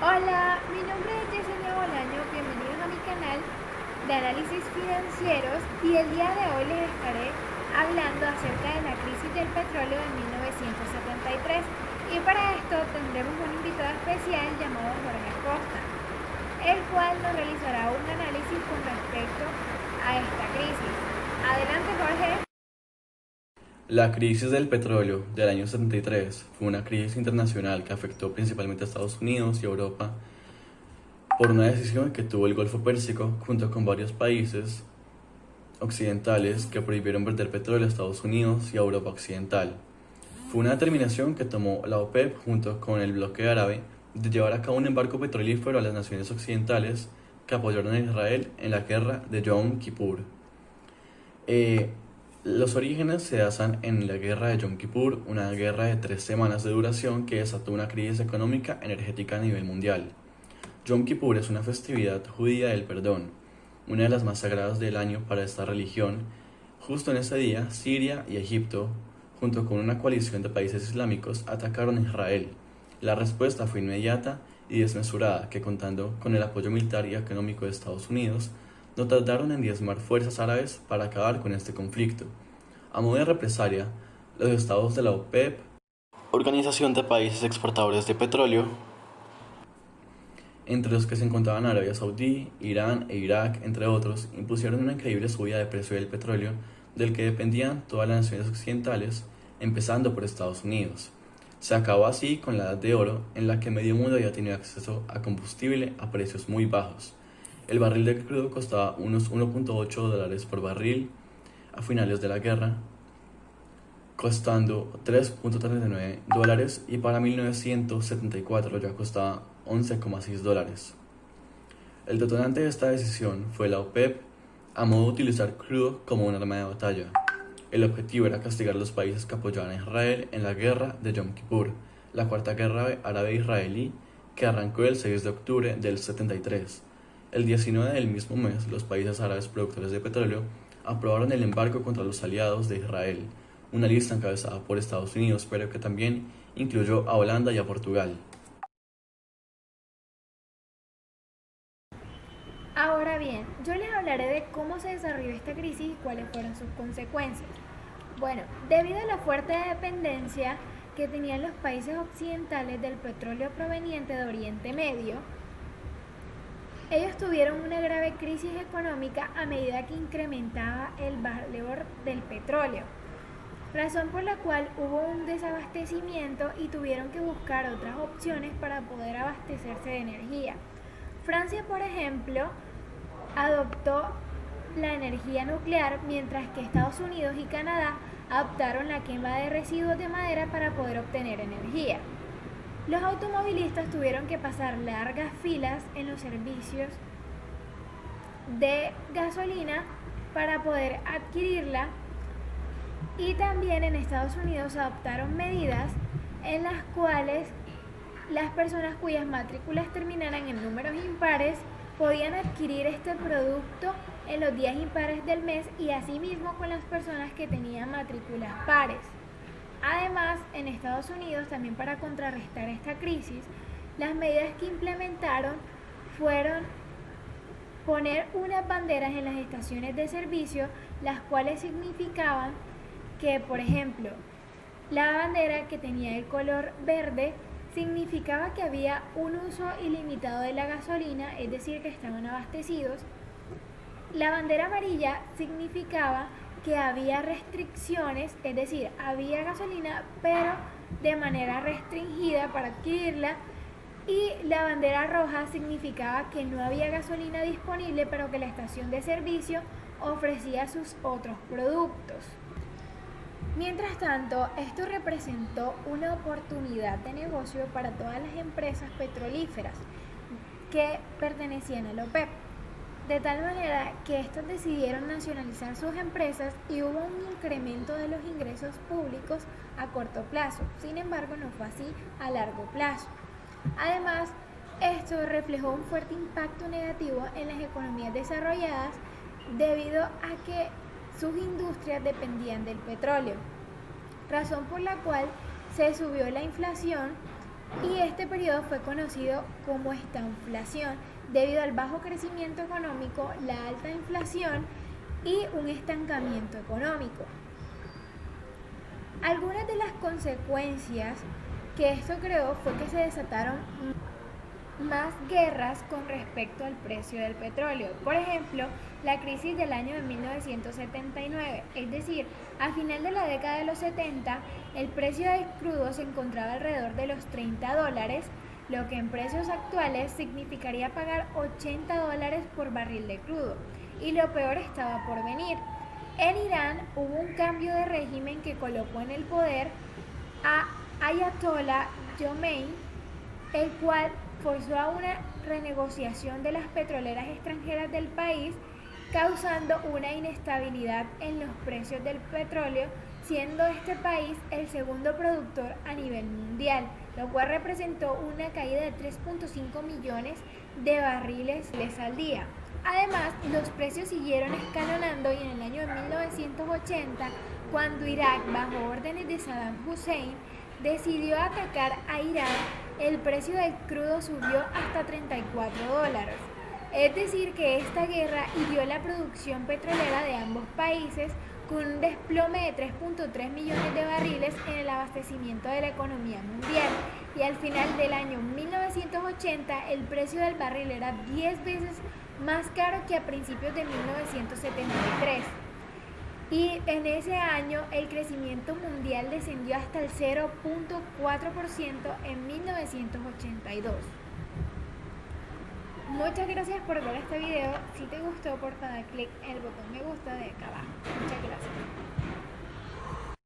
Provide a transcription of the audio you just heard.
Hola, mi nombre es Yesenia Bolaño, bienvenidos a mi canal de análisis financieros y el día de hoy les estaré hablando acerca de la crisis del petróleo de 1973 y para esto tendremos un invitado especial llamado Jorge Acosta, el cual nos realizará un análisis con respecto a esta crisis. Adelante, Jorge. La crisis del petróleo del año 73 fue una crisis internacional que afectó principalmente a Estados Unidos y Europa por una decisión que tuvo el Golfo Pérsico junto con varios países occidentales que prohibieron vender petróleo a Estados Unidos y a Europa Occidental. Fue una determinación que tomó la OPEP junto con el bloque árabe de llevar a cabo un embargo petrolífero a las naciones occidentales que apoyaron a Israel en la guerra de Yom Kippur. Los orígenes se basan en la guerra de Yom Kippur, una guerra de 3 semanas de duración que desató una crisis económica energética a nivel mundial. Yom Kippur es una festividad judía del perdón, una de las más sagradas del año para esta religión. Justo en ese día, Siria y Egipto, junto con una coalición de países islámicos, atacaron a Israel. La respuesta fue inmediata y desmesurada, que contando con el apoyo militar y económico de Estados Unidos, no tardaron en diezmar fuerzas árabes para acabar con este conflicto. A modo de represalia, los estados de la OPEP, Organización de Países Exportadores de Petróleo, entre los que se encontraban Arabia Saudí, Irán e Irak, entre otros, impusieron una increíble subida de precio del petróleo del que dependían todas las naciones occidentales, empezando por Estados Unidos. Se acabó así con la Edad de Oro, en la que medio mundo había tenido acceso a combustible a precios muy bajos. El barril de crudo costaba unos $1.8 por barril a finales de la guerra, costando $3.39 y para 1974 ya costaba $11.6. El detonante de esta decisión fue la OPEP a modo de utilizar crudo como un arma de batalla. El objetivo era castigar a los países que apoyaban a Israel en la guerra de Yom Kippur, la cuarta guerra árabe-israelí que arrancó el 6 de octubre del 73. El 19 del mismo mes, los países árabes productores de petróleo aprobaron el embargo contra los aliados de Israel, una lista encabezada por Estados Unidos, pero que también incluyó a Holanda y a Portugal. Ahora bien, yo les hablaré de cómo se desarrolló esta crisis y cuáles fueron sus consecuencias. Bueno, debido a la fuerte dependencia que tenían los países occidentales del petróleo proveniente de Oriente Medio, ellos tuvieron una grave crisis económica a medida que incrementaba el valor del petróleo, razón por la cual hubo un desabastecimiento y tuvieron que buscar otras opciones para poder abastecerse de energía. Francia, por ejemplo, adoptó la energía nuclear, mientras que Estados Unidos y Canadá adoptaron la quema de residuos de madera para poder obtener energía. Los automovilistas tuvieron que pasar largas filas en los servicios de gasolina para poder adquirirla, y también en Estados Unidos adoptaron medidas en las cuales las personas cuyas matrículas terminaran en números impares podían adquirir este producto en los días impares del mes, y asimismo con las personas que tenían matrículas pares. Además, en Estados Unidos, también para contrarrestar esta crisis, las medidas que implementaron fueron poner unas banderas en las estaciones de servicio, las cuales significaban que, por ejemplo, la bandera que tenía el color verde significaba que había un uso ilimitado de la gasolina, es decir, que estaban abastecidos. La bandera amarilla significaba que había restricciones, es decir, había gasolina, pero de manera restringida para adquirirla. Y la bandera roja significaba que no había gasolina disponible, pero que la estación de servicio ofrecía sus otros productos. Mientras tanto, esto representó una oportunidad de negocio para todas las empresas petrolíferas que pertenecían a la OPEP, de tal manera que estos decidieron nacionalizar sus empresas y hubo un incremento de los ingresos públicos a corto plazo. Sin embargo, no fue así a largo plazo. Además, esto reflejó un fuerte impacto negativo en las economías desarrolladas debido a que sus industrias dependían del petróleo, razón por la cual se subió la inflación Y este periodo fue conocido como estanflación debido al bajo crecimiento económico, la alta inflación y un estancamiento económico. Algunas de las consecuencias que esto creó fue que se desataron más guerras con respecto al precio del petróleo. Por ejemplo, la crisis del año de 1979, es decir, a final de la década de los 70, el precio del crudo se encontraba alrededor de los $30, lo que en precios actuales significaría pagar $80 por barril de crudo. Y lo peor estaba por venir. En Irán hubo un cambio de régimen que colocó en el poder a Ayatollah Khomeini, el cual forzó a una renegociación de las petroleras extranjeras del país, causando una inestabilidad en los precios del petróleo, siendo este país el segundo productor a nivel mundial, lo cual representó una caída de 3.5 millones de barriles al día. Además, los precios siguieron escalonando y en el año de 1980, cuando Irak, bajo órdenes de Saddam Hussein, decidió atacar a Irán, el precio del crudo subió hasta $34. Es decir, que esta guerra hirió la producción petrolera de ambos países con un desplome de 3.3 millones de barriles en el abastecimiento de la economía mundial. Y al final del año 1980, el precio del barril era 10 veces más caro que a principios de 1973. Y en ese año el crecimiento mundial descendió hasta el 0.4% en 1982. Muchas gracias por ver este video. Si te gustó, por favor, da clic en el botón me gusta de acá abajo. Muchas gracias.